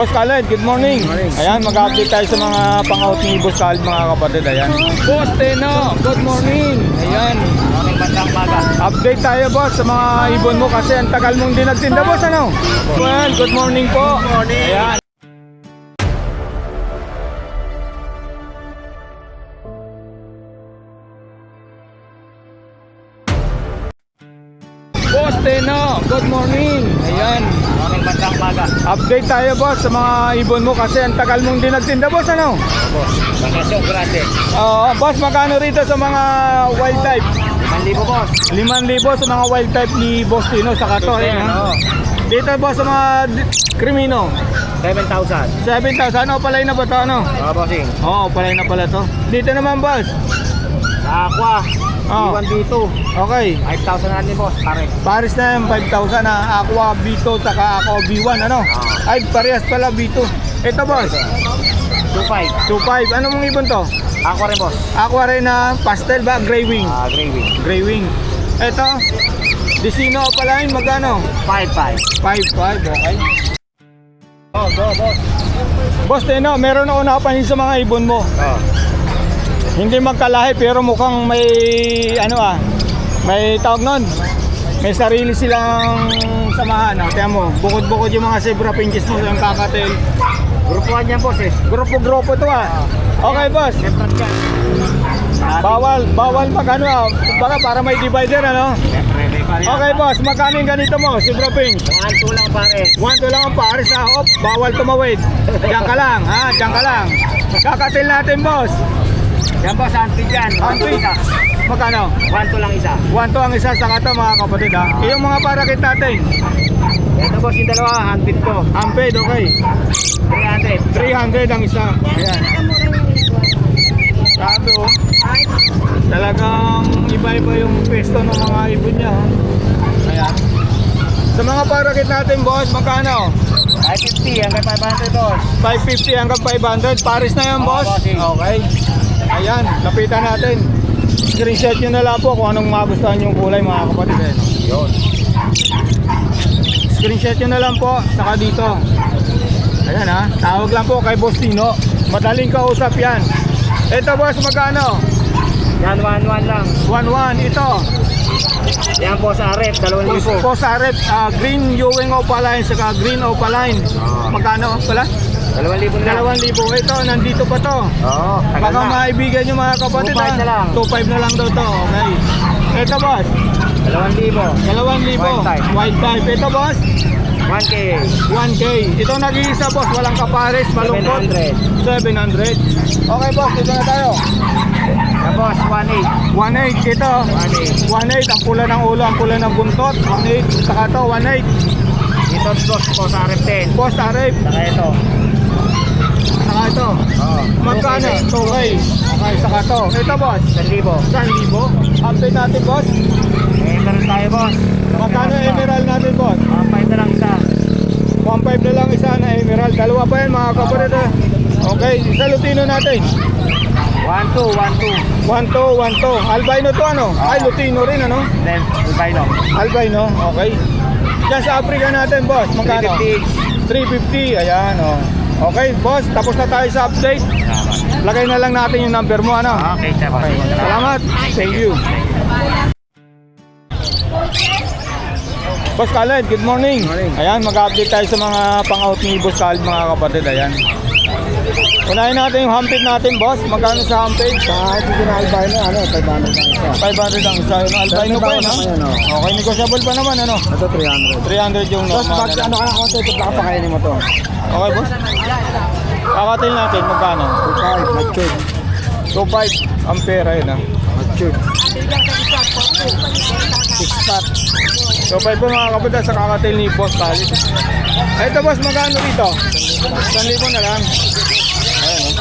Boss Khaled, good morning. Ayan, mag-update tayo sa mga pang-out ni Boss Khaled mga kapatid. Ayan. Boss Teno, good morning. Ayan. Update tayo boss sa mga ibon mo kasi ang tagal mong di nagtinda boss ano? Well, good morning po. Good morning. Ayan. Boss Teno, good morning. Ayan. Update tayo boss sa mga ibon mo kasi ang tagal mong di nagtinda boss ano? Bakasyon, grabe. Boss, magkano rito sa mga wild type? 5,000 boss. 5,000 sa mga wild type ni Boss Tino sa kato. Dito boss sa mga krimino 7,000. 7,000. Ano, palay na ba to ano? Bossing. Oo, palay na pala to. Dito naman boss. Sa Aqua, Oh. B1 B2. Okay. 5,000 natin boss, pare. Paris na yung 5,000 na Aqua B2 saka Aqua B1 ano? Ay, parehas pala B2. Ito boss, 2,500. 2,500. Ano mong ibon to? Aqua rin boss. Aqua rin na pastel ba? Gray wing. Gray wing. Gray wing. Ito, Disino pala yun, magkano? 5,500. 5,500, okay. Go boss. Boss Teno, meron ako nakapansin sa mga ibon mo. Hindi magkalahi pero mukhang may may tawag nun. May sarili silang samahan. Tiyan mo, bukod-bukod yung mga zebra pinches mo yung kakatil. Grupuan yan boss eh. Grupo-grupo to Okay boss. Separate yan. Bawal mag baka para may divider ano. Okay boss, magkano yung ganito mo, zebra pinch? 1,200 lang pare. 1,2 lang ang pares bawal tumawid. Diyan ka lang diyan ka lang. Kakatil natin boss. Yan boss, antik yan. Antik. Magkano? 1,200 lang isa. 1,2 ang isa sa kato mga kapatid Yung mga parakit natin. Ito boss, yung dalawa, handpid ko. Amped, okay. 300. 300 ang isa. Ayan. Sabi talagang iba-iba yung pesto ng mga ibon niya. Ayan. Sa mga parakit natin boss, magkano? 550 hanggang 500 boss. 550 hanggang 500. Paris na yan boss. bossing. Okay. Ayan, lapitan natin. Screenshot nyo na lang po kung anong magustuhan yung kulay mga kapatid. Yun. Screenshot nyo na lang po, saka dito. Ayan tawag lang po kay Boss Tino. Madaling kausap yan. Ito boss, magkano? Yan, 1,100 lang. 1,100. Ito, Yan po sa Arep, 2,000. Boss Arep, green Ewing Opaline, saka green Opaline. Magkano pala? 2,000 lang. 2,000. Ito, nandito pa to. Oo, tagal Baka na. maibigan nyo mga kapatid 2,500 na lang. 2,500 na lang daw to. Okay. Ito boss, 2,000. 2,000. White type. White type. Ito boss, 1K. 1K. Ito nag-iisa boss, walang kapares, malungkot. 700. Okay boss, dito na tayo. Tapos 1,800. 1,800. Ito, 1,800. 1,800. Ang pula ng ulo, ang pula ng buntot. 1,800. Saka to, 1,800. Ito boss po sa Arep 10. Boss Arep. Saka ito. Saka ito. Oo. Magkano? 2K. Okay, saka to. Ito boss, 1,000. 1,000. Update natin boss. Meron tayo boss. Magkano emerald natin boss? 5 na lang isa. 1,500 na lang isa na emerald. Dalawa pa yan mga kapatid. Okay, sa Lutino natin. 1,200. 1,200. Albino to ano? Ay, Lutino rin ano? Then, albino. Albino, okay. Diyan sa Africa natin boss, magkano? 350. 350, ayan Okay boss, tapos na tayo sa update. Lagay na lang natin yung number mo ano. Okay, boss. Okay, salamat. Thank you. Boss Khaled, good morning. Ayan, mag-update tayo sa mga pang-out ni Boss Khaled mga kapatid. Ayan. Unahin natin yung hampid natin boss. Magkano sa hampid? Kahit hindi na albino, 500 lang isa. 500 ang isa. Yung albino pa yun Okay, negotiable pa naman ano. Ito 300. 300 yung Boss, normal. pag ano ka na konti, ito baka pakainin mo to. Okay boss. Kakatil natin magkano? 2,500, matured. 2,500 ampere yun Matured. 6 pot. 2,500 po mga kapatid sa kakatil ni Boss Khaled. Ito boss, magkano dito? 1,000 na lang. Ayan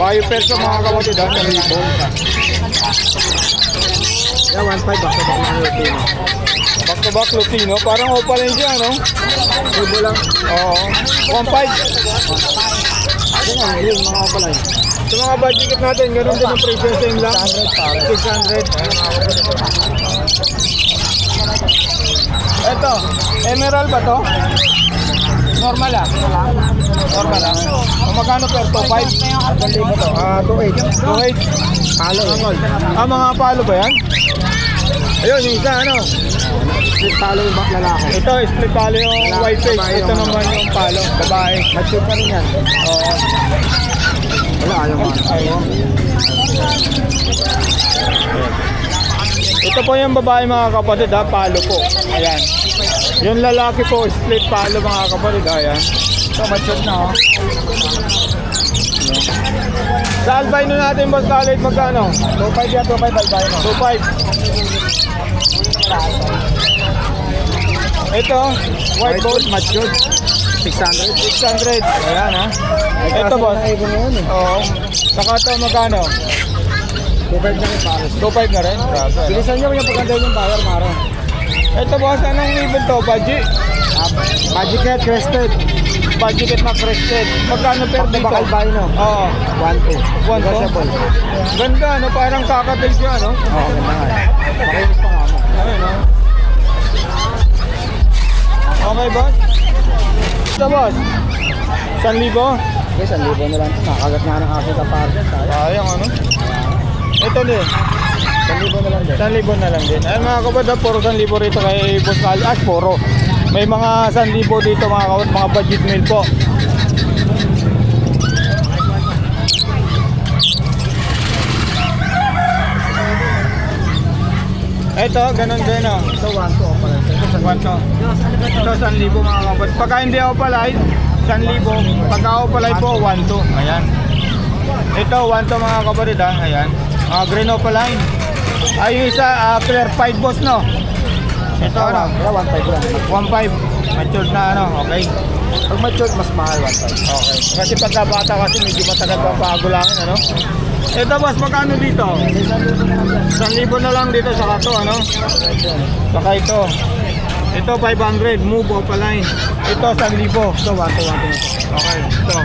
Bayo perso mga kapatid 1,000. Yeah, 1,500 basta baka na Lutino. Back to back Lutino. Parang opaline siya no? Ibo lang. Oo. 1,500. Ito nga, yun mga kapalay. Sa mga budget natin, ganun din ang presyo, same lang. 600. Ito, emerald ba to? Normal ah. Normal ah. O magkano per 2.5? 2,000 to. 2,800. 2.8. Palo. Mga palo ba yan? Ayun, yung isa ano? Split palo yung lalaki. Ito, split palo yung Lalaki, white face. babae Ito yung naman yung palo, babae. Mature pa rin yan. Oo. Wala, ayaw mo. Ayun. Ito po yung babae mga kapatid ha, palo po. Ayan. Yung lalaki po, split palo mga kapatid. Ayan. Ito, mature na oh. Sa albino natin, Boss Khalid, magkano? 2,500 yan, 2,500 albino. 2.5. Ito, white gold, matured. 600. 600. Ayan ha. Ito boss. Ibon na yun eh. Oo. Saka ito magkano? 2,500 na rin pares. 2.5 na rin. Grabe. Bilisan nyo yung pagkandahin yung buyer, Maro. Ito boss, anong ribbon to? Budget? Magic Head Crested. Budget na crested. Magkano per dito? Baka albino. Oo. 1,200. 1,200. Negotiable. Ganda, no? Parang kakatil siya, no? Oo, ganda nga. Pakinis pa nga mo. Ayun, no? Okay, boss? Ito, boss? 1,000? Okay, 1,000 na lang ito. Nakagat nga ng aso sa parken. Sayang, ano? Ito din. 1,000 na lang din. 1,000 na lang din. Ayun mga kapatid, puro 1,000 rito kay Boss Khalid. Puro. May mga 1,000 dito mga kapatid, mga budget meal po. Ito, ganun din oh. Ito, 1,200 pala. Ito, 1,200. Ito 1,000 mga kapatid. Pagka hindi ako palay, 1,000. Pagka ako palay po, 1,200. Ayan. Ito, 1,200 mga kapatid ha. Ayan. Mga green opaline. Ay, yung isa, clear 5 boss no. Ito ano? 1,500 lang. 1.5. Matured na ano, okay. Pag matured, mas mahal 1,500. Okay. Kasi pagka bata kasi medyo matagal pa pagulangin ano. Ito boss, magkano dito? 1,000 na lang dito sa kato ano. Saka ito. Ito 500, move opaline. Ito 1,000. Ito, 1,200 na ito. Okay, ito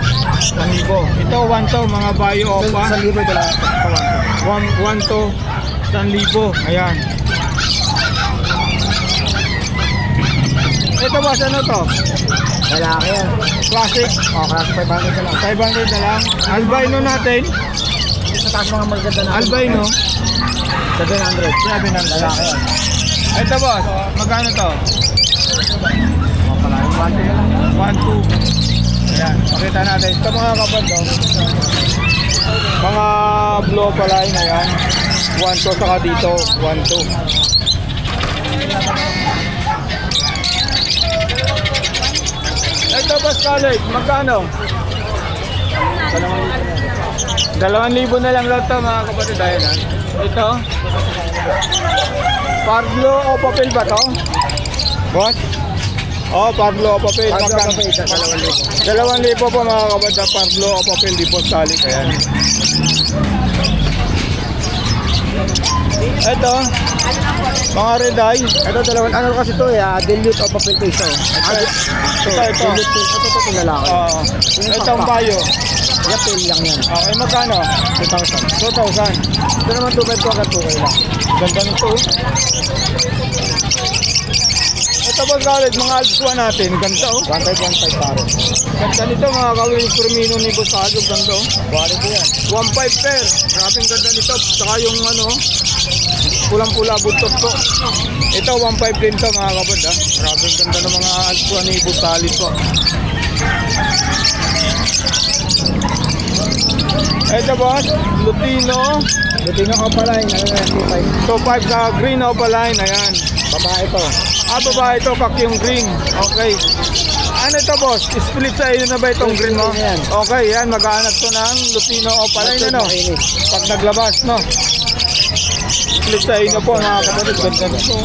1,000. Ito 1,000 mga bayo opa. 1,000 ito lang. Ito, 1,200. 1,000. Ayan. Ito boss, ano to? Lalaki yan. Classic. O, class 500 na lang. 500 na lang. Albino natin. Sa taas mga maganda na. Albino. 700. 700. Lalaki yan. Ito boss, magkano to? O, pala yung 1,200 na lang. 1,200. Ayan, pakita natin. Ito mga kapad oh. Mga blow pala yun, ayan. 1,200 saka dito, 1,200. Ito boss Khalid, magkano? 2,000 na lang lahat to mga kapatid. Ayan ha. Ito. Parblo o papel ba to? Boss? Oh, Parblo o papel. Pag Magkano? pa isa, 2,000. 2,000 po mga kapatid. Parblo o papel di po Khalid. Ayan. Ito. Mga red eye. Ito, dalawang, ano kasi ito eh, dilute o papel to isa. Ito. Dilute to, ito lalaki. Oo. Itong bayo. Yapil lang yan. Okay, magkano? 2,000. 2,000. Ito naman 2,500 to agad 2K lang. Ganda nito. Ito ba Khalid, mga alpswa natin. Ganda oh. 1,500 pare. Ganda nito mga kawin premium ni Boss Khalid. Ganda oh. Quality yan. 1.5 per. Grabe ganda nito. Saka yung ano, pulang-pula buntot ko. Ito 1.5 din to mga kapad ha. Grabe ganda ng mga alpswa ni Boss Khalid po. Ito boss, Lutino. Lutino Opaline, ano na yan, 2.5 sa green opaline. Ayan. 2,500. Babae ito. Babae ito, kakyong green. Okay. Ano ito boss? Split sa iyo na ba itong green mo? Yan. Okay, yan. Maghanap to ng Lutino opaline ano. Pag naglabas, no? Split sa iyo na po mga kapatid. Ganda nito.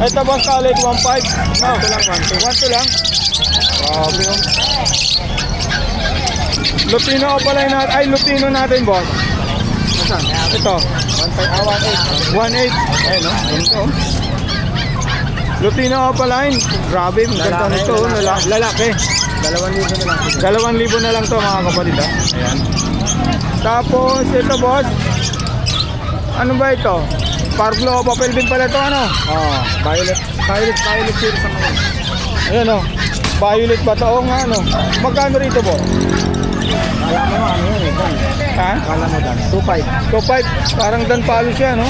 Ito boss, Khalid 1.5. No, ito lang 1.2 lang. Grabe yun. Lutino opaline natin. Ay, Lutino natin boss. Nasaan? Ito. 1,500. 1.8. Ayun, no? Ganito. Lutino opaline. Grabe, ang ganda Lalaki, nito. Lalaki. 2,000 na lang. 2,000 na lang to mga kapatid ha. Ayan. Tapos ito boss. Ano ba ito? Parblo o papel din pala ito ano? Oh, violet series ang ngayon. Ayan o. Violet ba ito? Oo nga ano. Magkano rito po? Kala mo ano yun eh. Dan. Ha? Kala mo dan. 2.5. 2.5. Parang dan palo siya, no?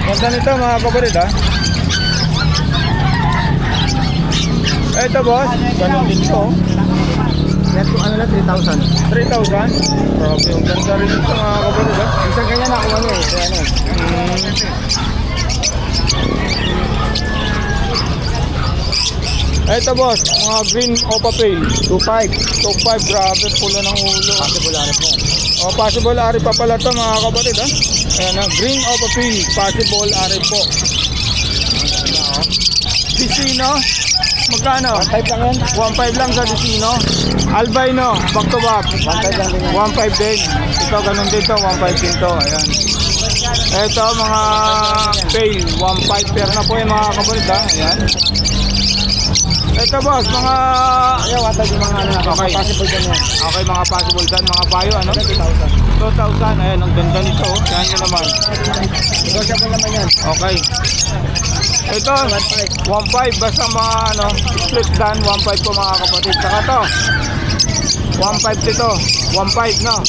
Ganda nito mga kapalit, ha? Ito, boss. Ganun din ito. Yan kung ano lang 3,000. 3,000. Grabe, yung ganda rin ito mga kapalit, ha? Isang ganyan ako ano eh. Kaya ano. Ito, boss. Mga green Opa Pale. 2.5. 2.5. Grabe, pulo ng ulo. Possible ano po. O, possible ari pa pala ito mga kapatid, ha? Ayan na, green Opa Pale. Possible ari po. Vicino. Magkano? 1.5 lang yan. 1.5 lang sa Vicino. Albino, back to back. 1.5 lang din yan. 1.5 din. Ito, ganun dito. 1.5 din to. Ayan. Ito, mga pale. 1.5 pair na po yung mga kapatid, ha? Ayan. Ito, boss, mga... Ayaw, wata yung mga ano na. Okay. Possible dyan yan. Okay, mga possible dyan. Mga payo, ano? 2,000. 2,000. Ayan, ang ganda nito. Oh. Yan nyo naman. Negotiable naman yan. Okay. Ito, 1.5. Basta mga, ano, split dan. 1.5 po mga kapatid. Saka to. 1.5 dito. 1.5, no?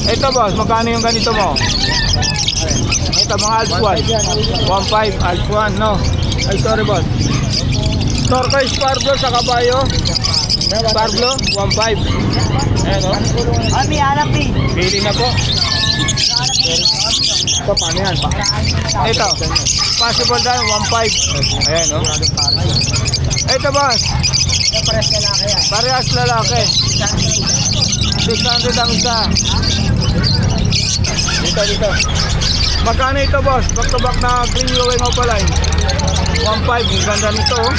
Ito, boss, magkano yung ganito mo? Ito, mga Alps 1. 1.5, Alps 1, no? Ay, sorry, boss. Turquoise Parblo sa kabayo. Parblo, 1.5. Ayan, no? Ami, hanap eh. Bili na po. Ito, paano yan? Ito, possible dan, 1.5. Ayan, no? Ito, boss. Pares na lang kaya. Parehas lalaki. 600 ang isa. Dito. Magkano ito, boss? Back to back na green Yoweng Opaline. 1.5. Ang ganda nito, oh.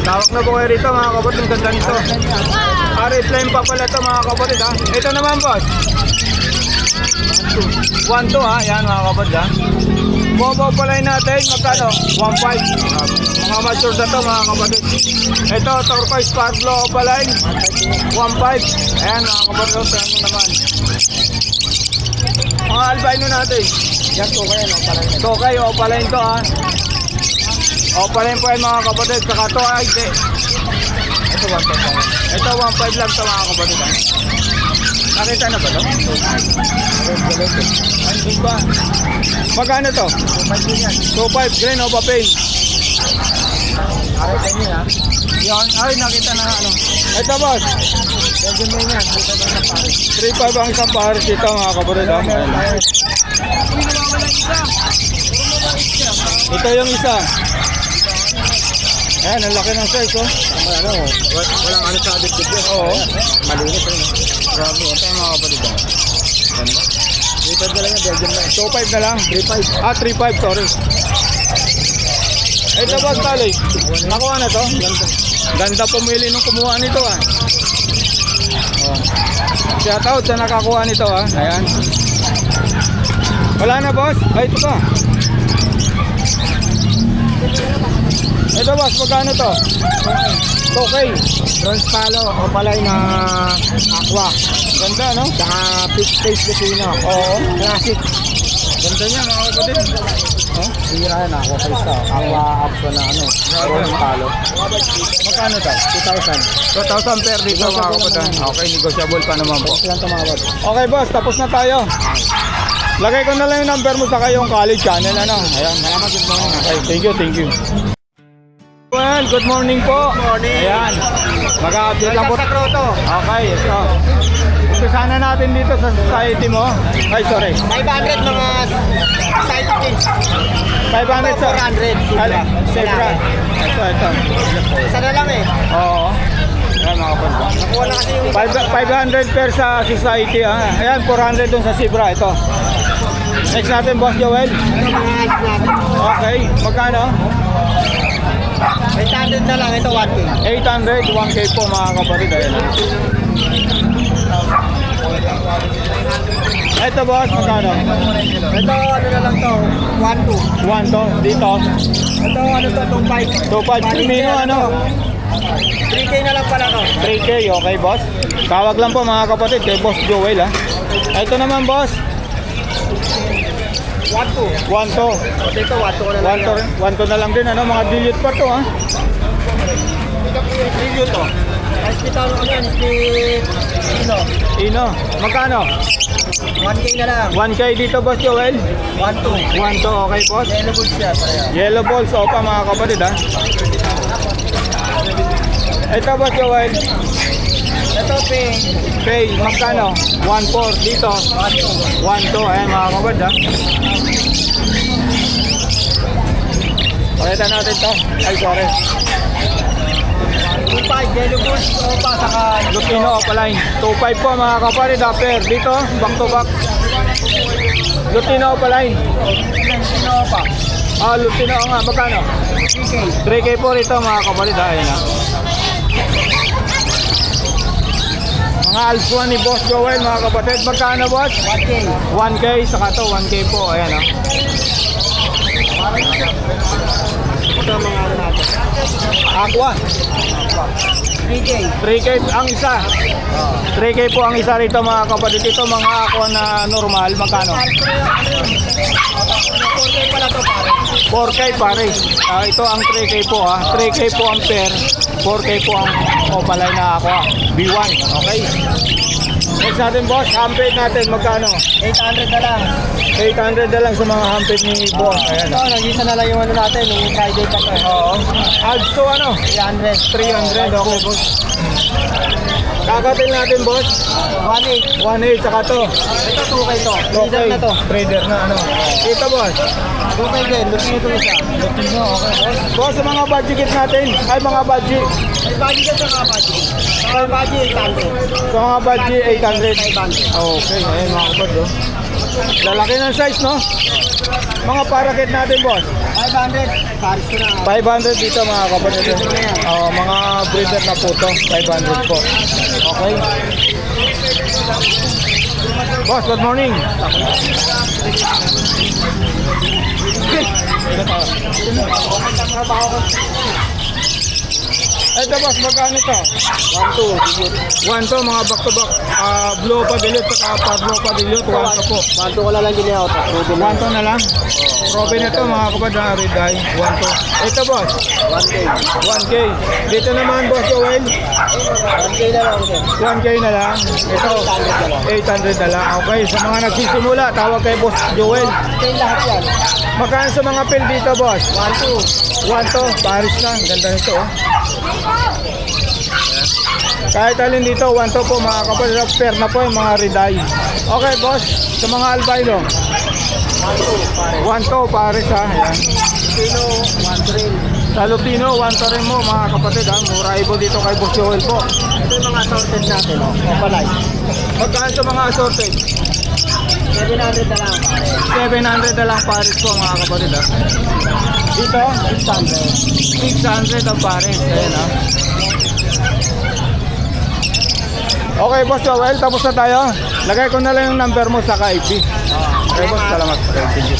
Tawag na po kayo rito, mga kapatid. Ang ganda nito. Flame pa pala ito, mga kapatid, ha. Ito naman, boss. 1.2, ha. Yan, mga kapatid, ha. Bobo Opaline natin. Magkano? 1.5. Mga mature na to, mga kapatid. Ito, Turquoise Parblo Opaline. 1.5. Ayan, mga kapatid. Tignan nyo naman. Mga albino natin. Yan, okay, no? Palang yan. Tokay, Opaline to, ha. Opaline po yan, mga kapatid. Saka to, ay, hindi. Ito, 1.5 lang. Ito, 1.5 lang to, mga kapatid, ha. Nakita na ba to? Ay, ba? Magkano to? 2.5 din yan. 2.5, green Opa Pale. Aray, kayo ha. Yan, ay, nakita na ano. Ito, boss. Medyo mo yan. 2.5 lang na pare. 3.5 ang isang pares dito, mga kapatid, ha. Ayan. Ito yung isa. Ayan, ang laki ng size, oh. Ano, walang ano sa adik dito. Oo. Malinis rin. Grabe, ito yung mga kapatid, ha. Ganda. 3.5 na lang yan. Belgium na. 2.5 na lang. 3.5. Ah, 3.5, sorry. Ito, boss, tali. Nakuha na to. Ganda pumili nung kumuha nito, ah. Oh. Shout out sa nakakuha nito, ah. Ayan. Wala na, boss. Ay, ito ka. Ito, boss, magkano to? Okay. Bronze palo. Opaline na aqua. Ganda, no? Saka pitch taste Lupino. Oo. Classic. Ganda niya, mga kapatid. Oh? Sira yan. Aqua face to. Aqua upso na ano. Bronze palo. Magkano to? 2,000. 2,000 per dito, mga kapatid. Okay, negotiable pa naman po. Silang tumawag. Okay, boss, tapos na tayo. Lagay ko na lang yung number mo sa kayong college channel, ano? Ayan. Salamat, good morning. Okay, thank you, thank you. Well, good morning po. Good morning. Ayan. Mag-update lang po. Sa Croto. Okay, ito. Umpisa na natin dito sa society mo. Ay, sorry. 500 mga side kids. 500 sa... 400. Ala, Zebra. Ito. Isa na lang eh. Oo. Ayan, mga kapatid. Nakuha na kasi yung 500 per sa society, ha. Ayan, 400 dun sa Zebra. Ito. Next natin, Boss Joel. Okay, magkano? 800 na lang. Ito 1K. 800, 1K po, mga kapatid. Ayan, ha. Ito, boss, magkano? Ito ano na lang to. 1-2. 1 to, dito. Ito ano to. 2.5. 2.5, Firmino, ano? 3K na lang pala to. 3K, okay, boss. Tawag lang po, mga kapatid, kay Boss Joel, ha. Ito naman, boss. 1-2. 1-2. Dito, 1-2 ko na lang. 1-2 na lang din, ano? Mga dilute pa to, ha? Review to. Hospital ko yan, Ino, magkano? 1K na lang. 1K dito, Boss Joel? 1-2. 1-2, okay, boss? Yellow goods siya. Yellow balls, opa, mga kapatid, ha? Ito, Boss Joel? Ito, pink. Pay, magkano? 1-4 dito. 1-2. 1-2, ayan, mga kapatid, ha? Pakita natin to. Ay, sorry. 2-5, yellow goods. Opa, saka Lutino, opaline. 2-5 po, mga kapatid, ha? Per, dito, back to back. Lutino, opaline. Opa. Lutino nga, magkano? 3K. 3K po rito, mga kapatid, ha? Ayan, ha? Mga alpha ni Boss Joel, mga kapatid, magkano, boss? 1K. 1K, saka to, 1K po, ayan, ha? Ito ang mga ano natin. Aqua, 3K. 3K ang isa. 3K po ang isa rito, mga kapatid. Ito mga aqua na normal, magkano? 4K pala to, pare. 4K pare. Ito ang 3K po, ha. 3K po ang pair. 4K po ang opaline na aqua. B1, okay? Next natin, boss, hampid natin, magkano? 800 na lang. 800 na lang sa mga hampid ni boss. Ayan, Ito, nag-isa na lang yung ano natin, yung Friday pa to. oo. Adds to ano? 300. 300, okay, boss. Kakatil natin, boss. 1.8. 1.8, saka to. Ito, 2K to. Leader Okay, na to. trader na ano. Ito, boss. 2K din. Lupin ito isa. Lutino, okay, boss. Boss, sa mga budget natin, ay mga budget. May budget ka sa mga budget. Sa budget, 800. Sa mga budget, 800. 500. Okay, ayun mga kapad, oh. Lalaki ng size, no? Mga parakit natin, boss. 500. Paris ko na. 500 dito, mga kapatid. Mga breeder na puto, 500 po. Okay. Boss, good morning. Ito, boss, magkano to? 1-2, mga back-to-back. Blue pa dilute, saka Pablo pa dilute. 1-2 po. 1-2 ko na lang din ako. 1-2 na lang. Robin ito, mga kapatid, na red eye. 1-2. Ito, boss. 1K. 1K. Dito naman, boss Joel. 1K na lang. 1K na lang. Ito, 800 na lang. Okay, sa mga nagsisimula, tawag kay boss Joel. 1K lahat yan. Magkano sa mga pin dito, boss? 1-2. 1-2, Paris lang. Ganda nito, oh. Kahit alin dito, 1-2 po, mga kapatid. Fair na po yung mga red eye. Okay, boss. Sa mga albino. 1-2, Paris, ha. Ayan. Kilo, 1 Sa Lutino, 1 rin mo, mga kapatid, ha. Mura ibo dito kay boss Joel po. Ito yung mga assorted natin. Opalay. Magkano sa mga assorted? 700 na lang. 700 na lang Paris po, mga kapatid, ha. Dito, 600. 600 ang Paris. Ayan, ha. Okay, boss Joel, tapos na tayo. Lagay ko na lang yung number mo sa FB. Okay, boss, salamat. Okay, thank you.